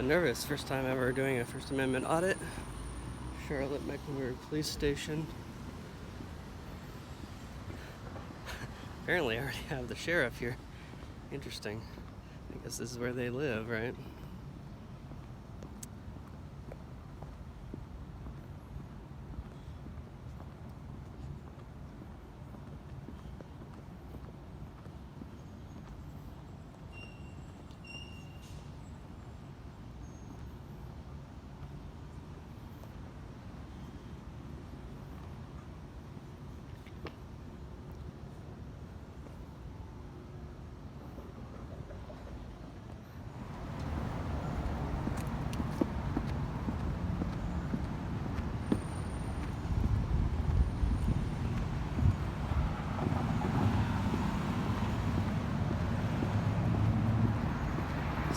nervous. First time ever doing a First Amendment audit. Charlotte Mecklenburg Police Station. Apparently I already have the sheriff here. Interesting. I guess this is where they live, right?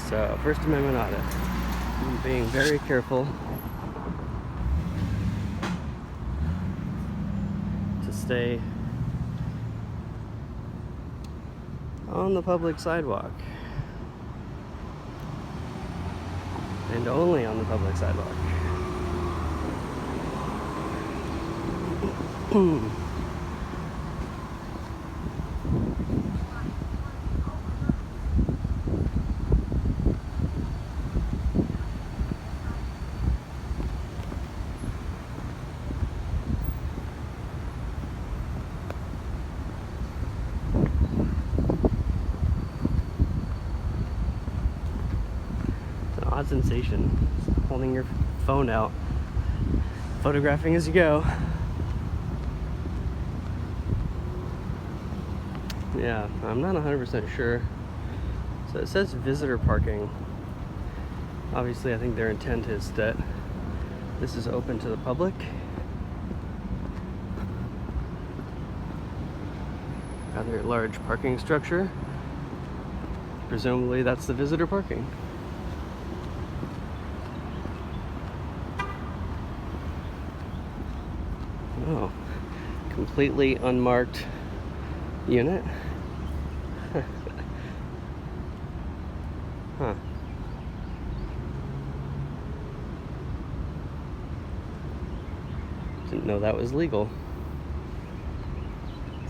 So, First Amendment audit. I'm being very careful to stay on the public sidewalk. And only on the public sidewalk. Odd sensation, holding your phone out, photographing as you go. Yeah, I'm not 100% sure. So it says visitor parking. Obviously, I think their intent is that this is open to the public. Rather large parking structure. Presumably, that's the visitor parking. Oh, completely unmarked unit. Huh. Didn't know that was legal.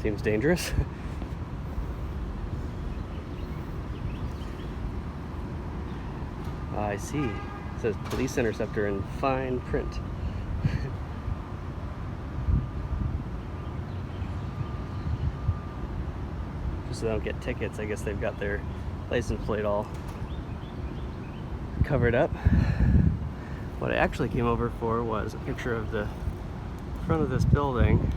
Seems dangerous. I see. It says police interceptor in fine print. So they don't get tickets. I guess they've got their license plate all covered up. What I actually came over for was a picture of the front of this building.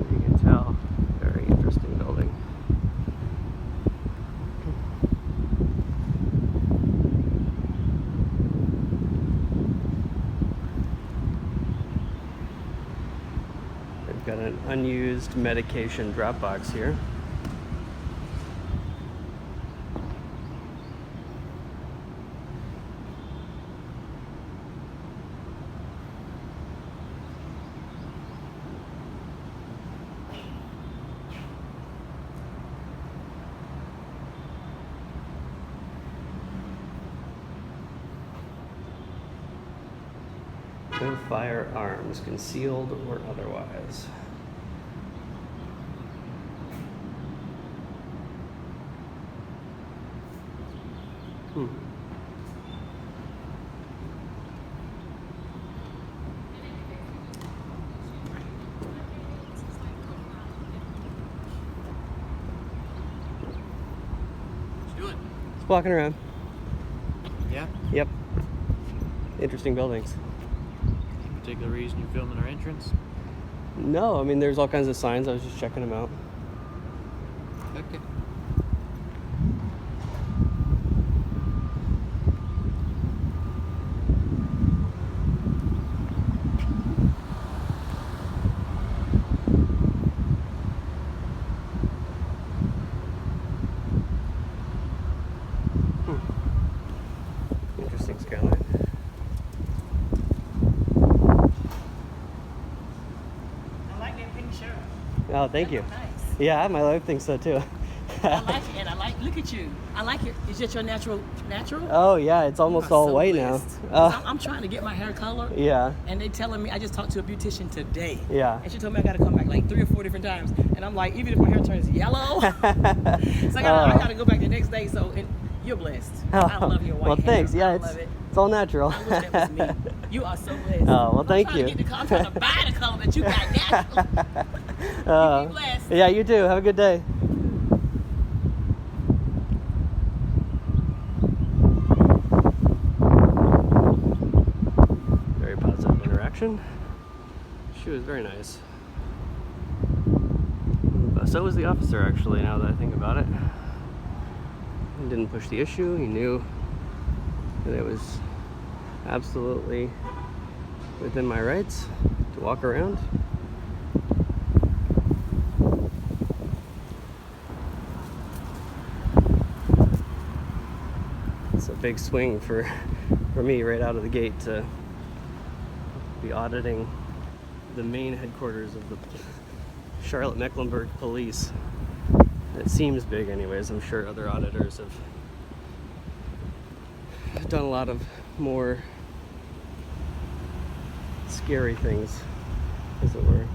You can tell, very interesting building. Got an unused medication drop box here. No firearms, concealed or otherwise. What you doing? Just walking around. Yeah? Yep. Interesting buildings. Any particular reason you're filming our entrance? No, I mean there's all kinds of signs. I was just checking them out. Okay. Interesting skyline. I like that pink shirt. Oh, thank you. Nice. Yeah, my wife thinks so too. I like it. I like Look at you. I like it. Is that your natural? Oh yeah, it's You almost are all so white blessed. now. 'Cause I'm trying to get my hair colored. Yeah. And they telling me, I just talked to a beautician today. Yeah. And she told me I got to come back like 3 or 4 different times. And I'm like, even if my hair turns yellow, so I gotta go back the next day. So you're blessed. I love your white well, hair. thanks. Yeah, I love it. it's all natural. I wish that was me. You are so blessed. Oh, well, thank you. I'm trying to buy the color that you got naturally. You be blessed. Yeah, you too. Have a good day. Very positive interaction. She was very nice. So was the officer, actually, now that I think about it. He didn't push the issue. He knew that it was absolutely within my rights to walk around. It's a big swing for me right out of the gate to be auditing the main headquarters of the Charlotte Mecklenburg Police. It seems big anyways. I'm sure other auditors have done a lot of more scary things, as it were.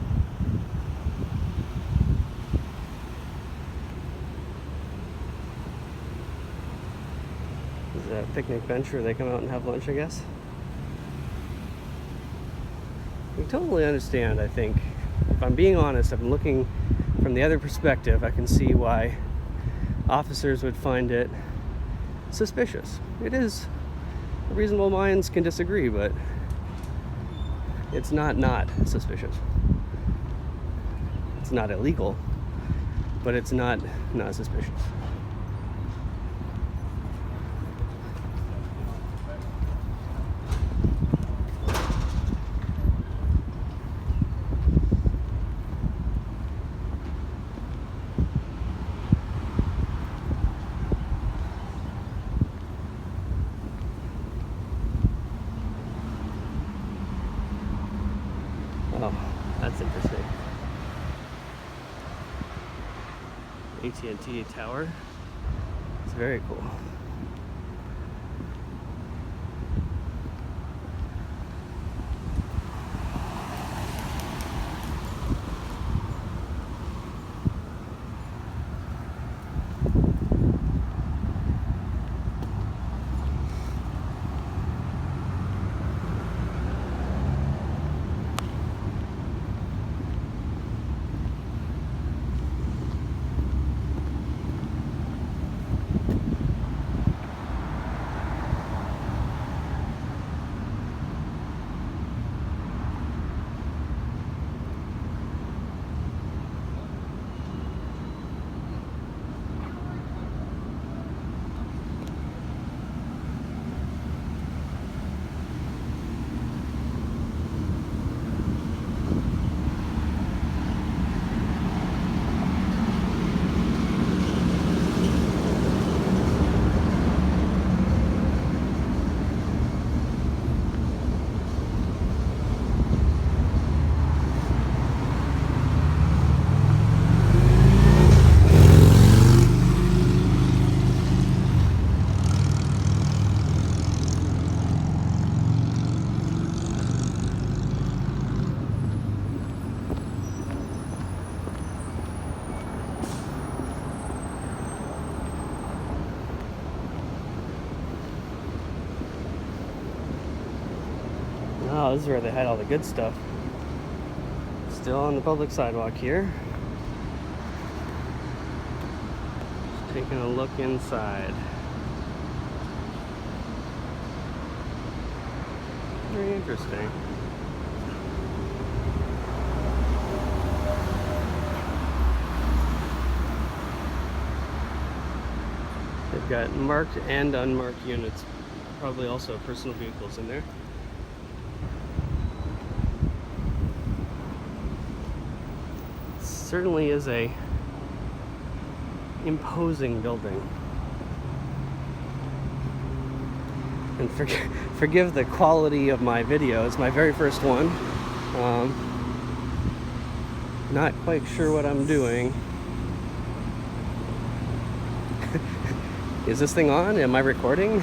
This is a picnic bench where they come out and have lunch, I guess. I totally understand, I think. If I'm being honest, I'm looking from the other perspective. I can see why officers would find it suspicious. It is, reasonable minds can disagree, but it's not suspicious. It's not illegal, but it's not suspicious. Oh, that's interesting. AT&T tower. It's very cool. Oh, this is where they had all the good stuff. Still on the public sidewalk here. Just taking a look inside. Very interesting. They've got marked and unmarked units. Probably also personal vehicles in there. Certainly is a imposing building. And forgive the quality of my video. It's my very first one. Not quite sure what I'm doing. Is this thing on? Am I recording?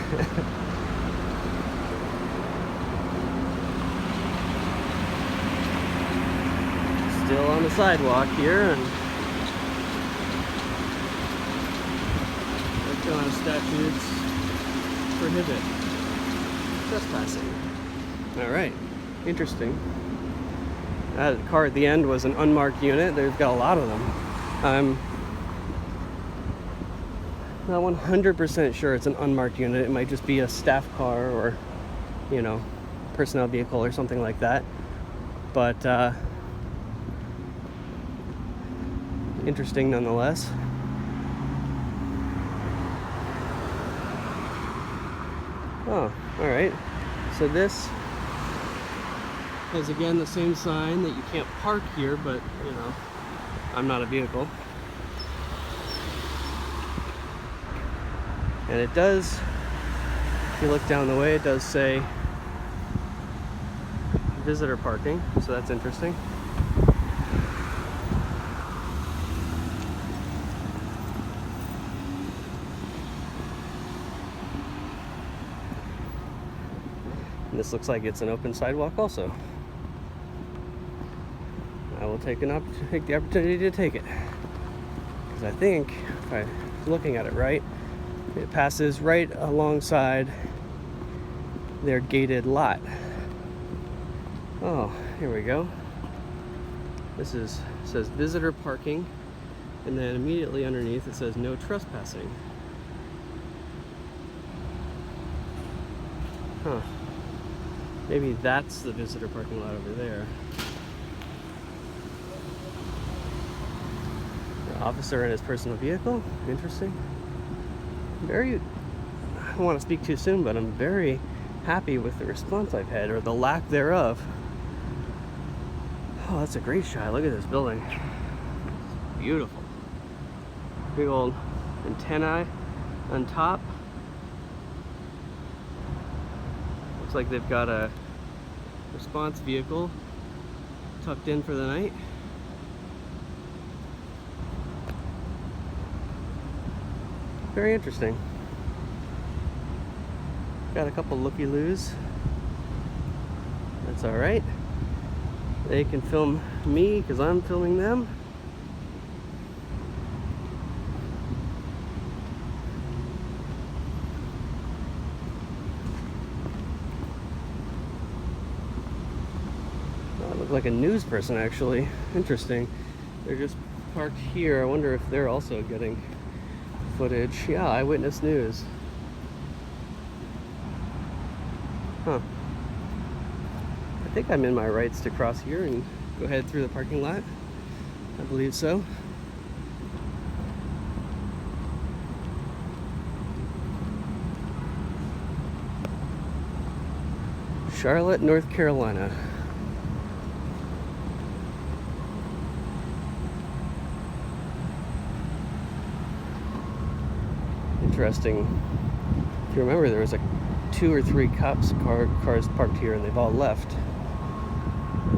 Still on the sidewalk here, and North Carolina statutes prohibit trespassing. Alright, interesting. That car at the end was an unmarked unit. They've got a lot of them. I'm not 100% sure it's an unmarked unit. It might just be a staff car or, you know, personnel vehicle or something like that. But interesting nonetheless. Oh, alright. So this has again the same sign that you can't park here, but you know, I'm not a vehicle. And it does, if you look down the way, it does say visitor parking, so that's interesting. And this looks like it's an open sidewalk also. I will take the opportunity to take it. Because I think, if I'm looking at it right, it passes right alongside their gated lot. Oh, here we go. This says visitor parking, and then immediately underneath it says no trespassing. Huh. Maybe that's the visitor parking lot over there. The officer in his personal vehicle. Interesting. I don't want to speak too soon, but I'm very happy with the response I've had, or the lack thereof. Oh, that's a great shot. Look at this building. It's beautiful. Big old antennae on top. Looks like they've got a response vehicle tucked in for the night. Very interesting. Got a couple looky-loos. That's alright. They can film me because I'm filming them. I look like a news person actually. Interesting. They're just parked here. I wonder if they're also getting footage. Yeah, Eyewitness News. Huh. I think I'm in my rights to cross here and go ahead through the parking lot. I believe so. Charlotte, North Carolina. Interesting. If you remember, there was 2 or 3 cars parked here, and they've all left.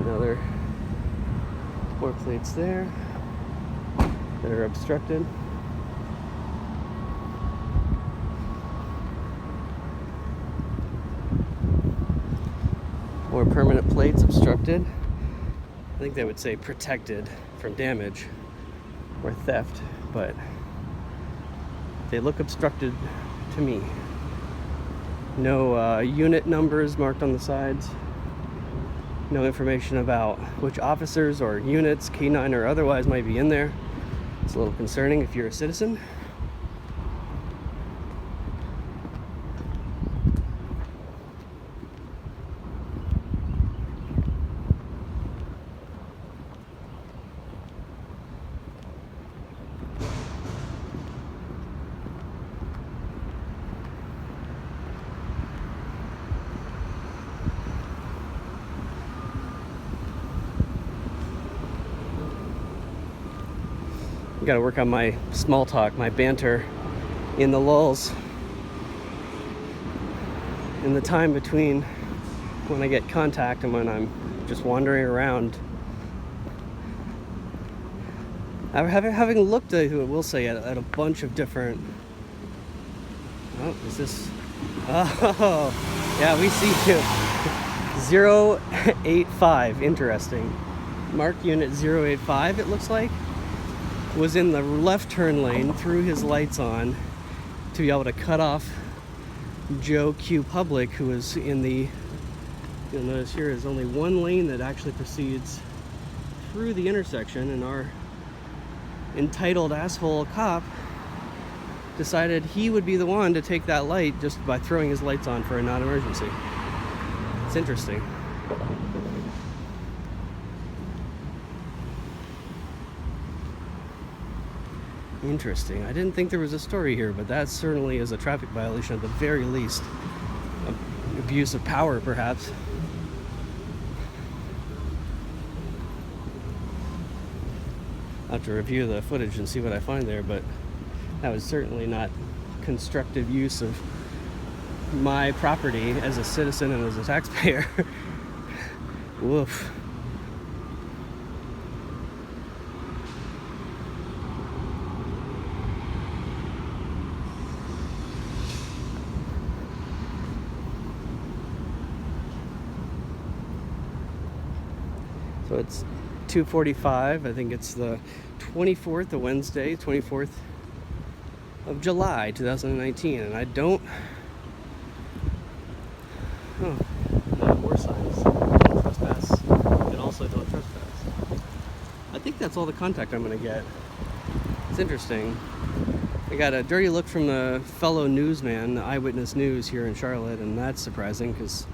Another 4 plates there that are obstructed. More permanent plates obstructed. I think they would say protected from damage or theft, but they look obstructed to me. No unit numbers marked on the sides. No information about which officers or units, K9 or otherwise, might be in there. It's a little concerning if you're a citizen. Got to work on my small talk, my banter in the lulls, in the time between when I get contact and when I'm just wandering around. Having looked, I will say, at a bunch of different Oh, is this? Oh, yeah, we see you. 085. Interesting. Mark unit 085, it looks like, was in the left turn lane, threw his lights on to be able to cut off Joe Q. Public, who was in the, you'll notice here is only one lane that actually proceeds through the intersection, and our entitled asshole cop decided he would be the one to take that light just by throwing his lights on for a non-emergency. It's interesting. Interesting. I didn't think there was a story here, but that certainly is a traffic violation at the very least. Abuse of power, perhaps. I'll have to review the footage and see what I find there, but that was certainly not constructive use of my property as a citizen and as a taxpayer. Woof. So it's 2:45. I think it's the 24th, a Wednesday, 24th of July, 2019, and I don't. Oh, more signs. Don't trespass, and also don't trespass. I think that's all the contact I'm going to get. It's interesting. I got a dirty look from the fellow newsman, Eyewitness News here in Charlotte, and that's surprising because,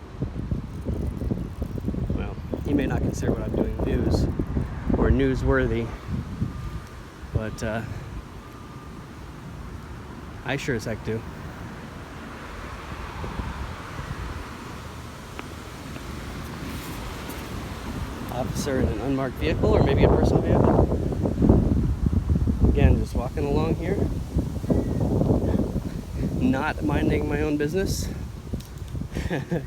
well, he may not consider what I'm doing news or newsworthy, but I sure as heck do. Officer in an unmarked vehicle, or maybe a personal vehicle. Again, just walking along here, not minding my own business. I'll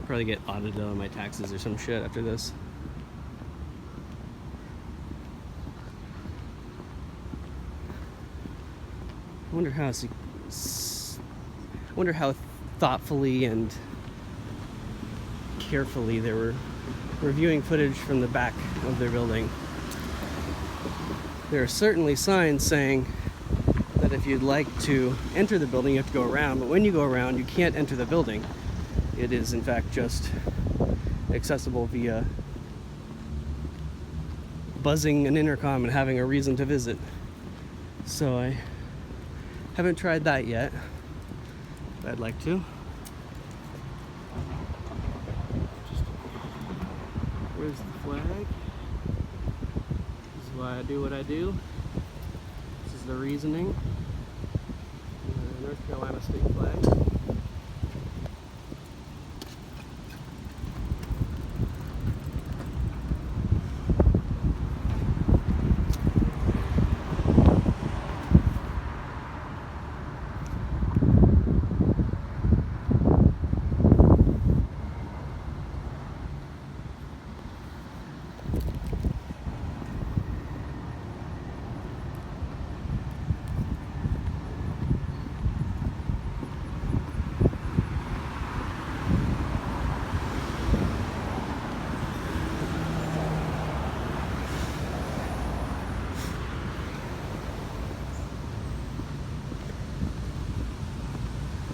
probably get audited on my taxes or some shit after this. I wonder how thoughtfully and carefully they were reviewing footage from the back of their building. There are certainly signs saying that if you'd like to enter the building, you have to go around, but when you go around, you can't enter the building. It is, in fact, just accessible via buzzing an intercom and having a reason to visit. So I haven't tried that yet, but I'd like to. Where's the flag? This is why I do what I do. This is the reasoning. North Carolina state flag.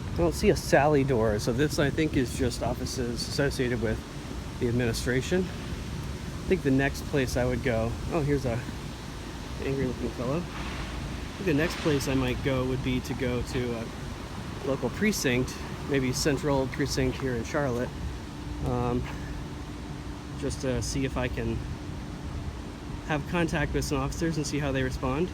I don't see a Sally door, so this I think is just offices associated with the administration. I think the next place I would go, oh, here's a angry looking fellow. I think the next place I might go would be to go to a local precinct, maybe central precinct here in Charlotte, just to see if I can have contact with some officers and see how they respond.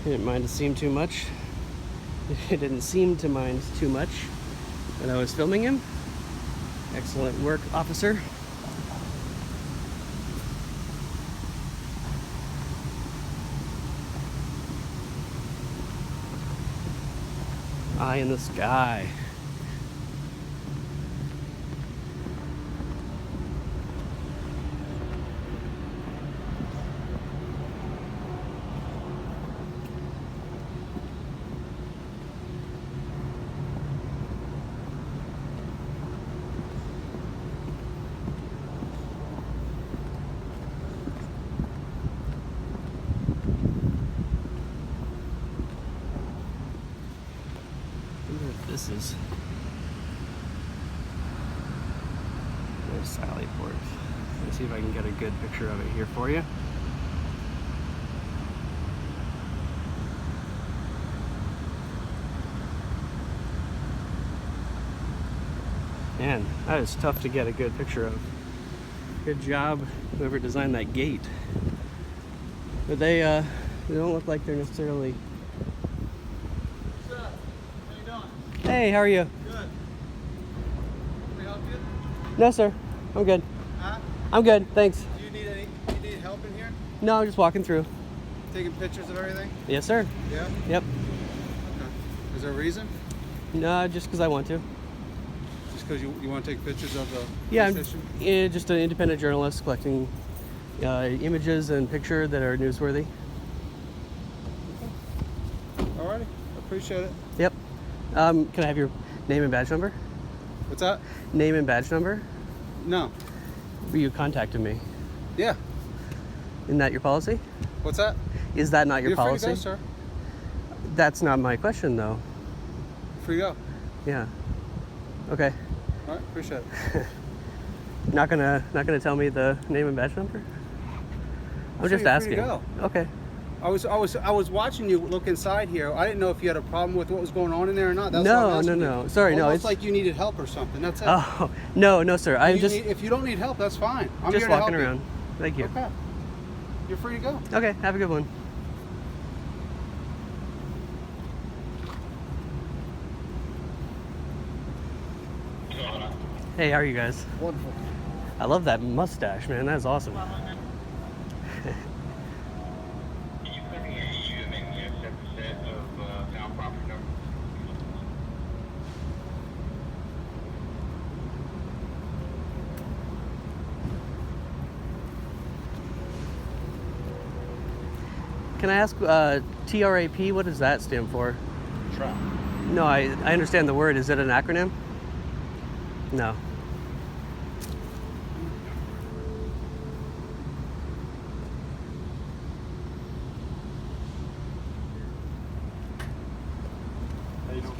He didn't mind to seem too much. He didn't seem to mind too much when I was filming him. Excellent work, officer. Eye in the sky. This is there's Sally Port. Let me see if I can get a good picture of it here for you. Man, that is tough to get a good picture of. Good job, whoever designed that gate. But they don't look like they're necessarily. Hey, how are you? Good. Can we help you? No, sir. I'm good. Huh? I'm good, thanks. Do you need help in here? No, I'm just walking through. Taking pictures of everything? Yes, sir. Yeah? Yep. Okay. Is there a reason? No, just because I want to. Just because you want to take pictures of the Yeah, police station? I'm just an independent journalist collecting images and picture that are newsworthy. Alrighty. Appreciate it. Yep. Can I have your name and badge number? What's that? Name and badge number? No. You contacted me. Yeah. Isn't that your policy? What's that? Is that not your You're policy? free to go, sir. That's not my question, though. Free to go. Yeah. Okay. Alright, appreciate it. Not gonna tell me the name and badge number? I'm just You're free asking. to go. Okay. I was watching you look inside here. I didn't know if you had a problem with what was going on in there or not. That's why I'm asking you. No. Sorry, no. Almost It's like you needed help or something. That's it. Oh, no, sir. I'm just If you don't need help, that's fine. I'm just here to walking help around. Thank you. You. Okay. You're free to go. Okay, have a good one. Hey, how are you guys? Wonderful. I love that mustache, man. That's awesome. Can I ask, TRAP, what does that stand for? Trap. No, I understand the word. Is it an acronym? No. How you doing?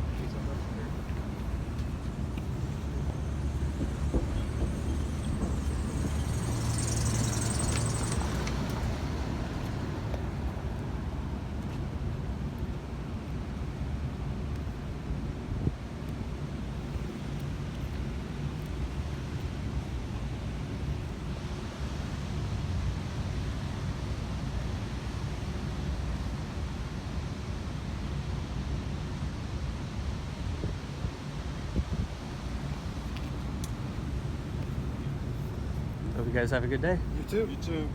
Hope you guys have a good day. You too. You too.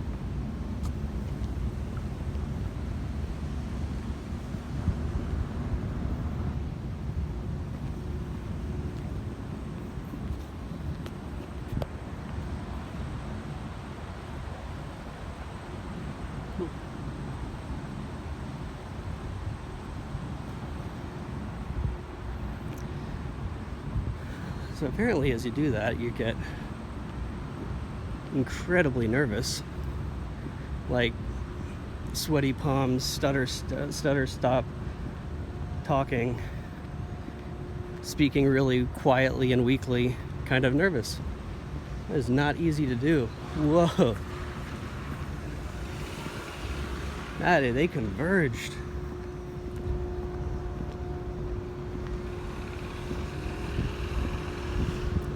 So apparently as you do that, you get incredibly nervous. Like sweaty palms, stutter, stop talking, speaking really quietly and weakly, kind of nervous. That is not easy to do. Whoa. They converged.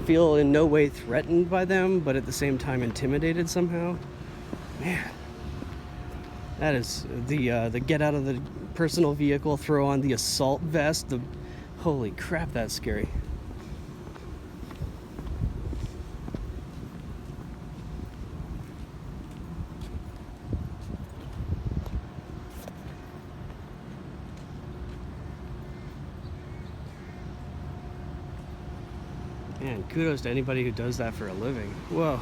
Feel in no way threatened by them, but at the same time intimidated somehow. Man, that is the get out of the personal vehicle, throw on the assault vest. Holy crap, that's scary. Man, kudos to anybody who does that for a living. Whoa.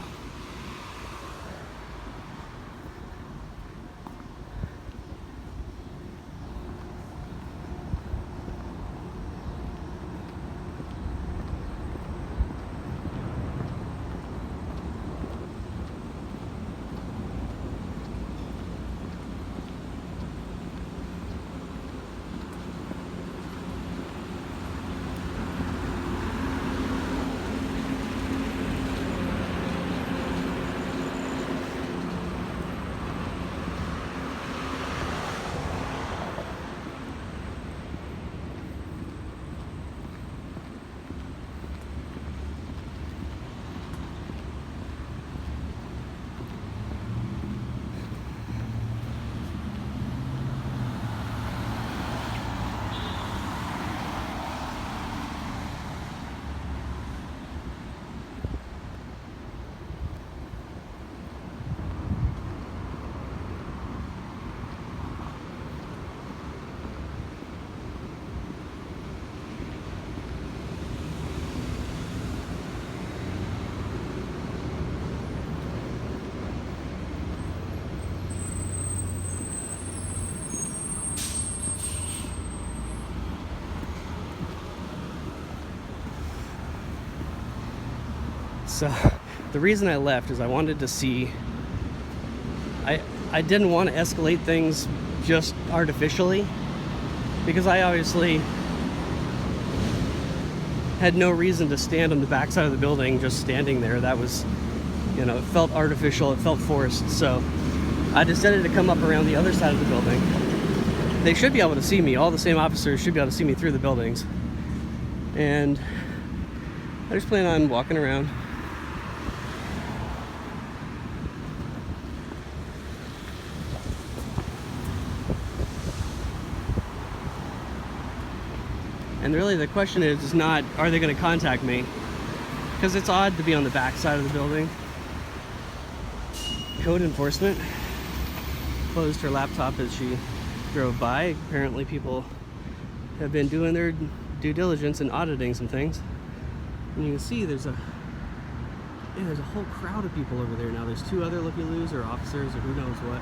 So the reason I left is I wanted to see, I didn't want to escalate things just artificially, because I obviously had no reason to stand on the backside of the building just standing there. That was, you know, it felt artificial, it felt forced. So I decided to come up around the other side of the building. They should be able to see me. All the same officers should be able to see me through the buildings. And I just plan on walking around. And really the question is not, are they going to contact me? Because it's odd to be on the back side of the building. Code enforcement closed her laptop as she drove by. Apparently people have been doing their due diligence and auditing some things. And you can see there's a whole crowd of people over there now. There's two other looky-loos or officers or who knows what.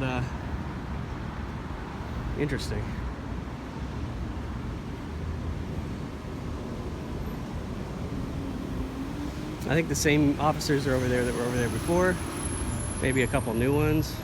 But interesting. I think the same officers are over there that were over there before. Maybe a couple new ones.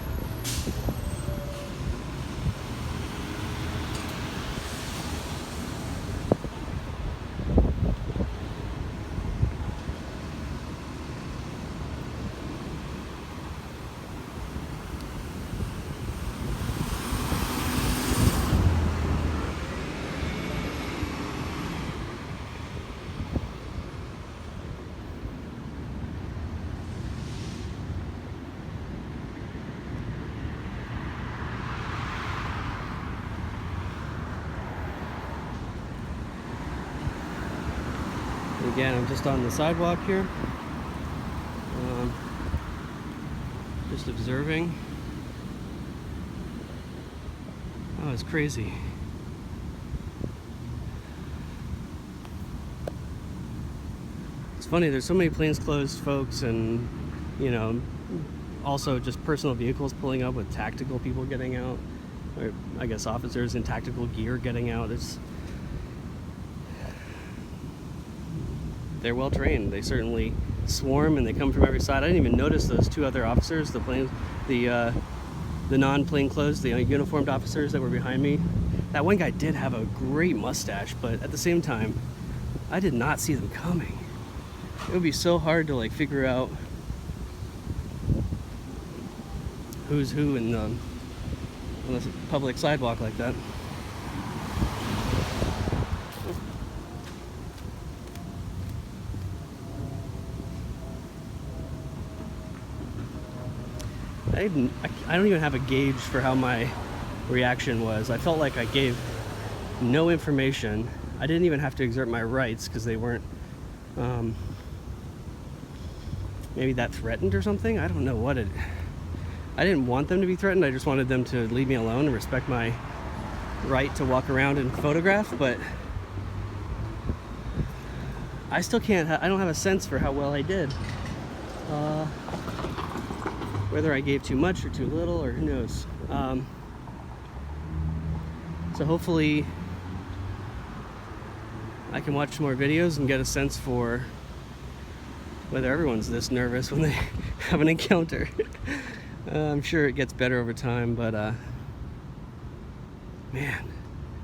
Again, I'm just on the sidewalk here, just observing. Oh, it's crazy. It's funny, there's so many plainclothes folks and, you know, also just personal vehicles pulling up with tactical people getting out, or I guess officers in tactical gear getting out. They're well trained. They certainly swarm and they come from every side. I didn't even notice those two other officers, the non-plainclothes, the uniformed officers that were behind me. That one guy did have a great mustache, but at the same time, I did not see them coming. It would be so hard to like figure out who's who in on a public sidewalk like that. I don't even have a gauge for how my reaction was. I felt like I gave no information. I didn't even have to exert my rights because they weren't maybe that threatened or something. I don't know what it. I didn't want them to be threatened. I just wanted them to leave me alone and respect my right to walk around and photograph. But I still can't, I don't have a sense for how well I did. Whether I gave too much or too little, or who knows. So hopefully I can watch more videos and get a sense for whether everyone's this nervous when they have an encounter. I'm sure it gets better over time, but man,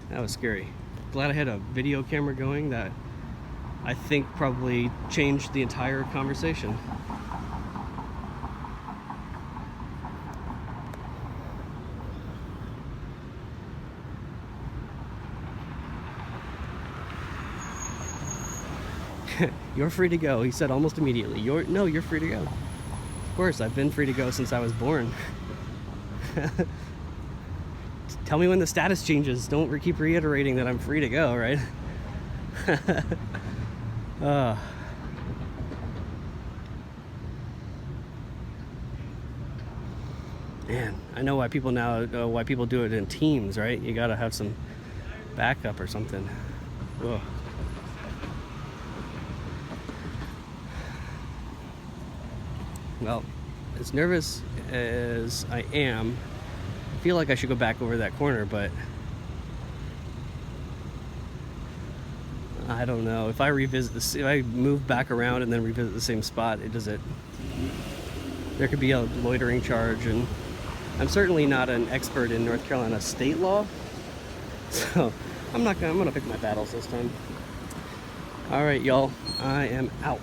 that was scary. Glad I had a video camera going. That I think probably changed the entire conversation. You're free to go, he said almost immediately. You're free to go. Of course, I've been free to go since I was born. Tell me when the status changes. Don't keep reiterating that I'm free to go, right? Man, I know why people now why people do it in teams, right? You gotta have some backup or something. Whoa. Well, as nervous as I am, I feel like I should go back over that corner, but I don't know. If I revisit this, if I move back around and then revisit the same spot, there could be a loitering charge, and I'm certainly not an expert in North Carolina state law, so I'm gonna pick my battles this time. All right, y'all, I am out.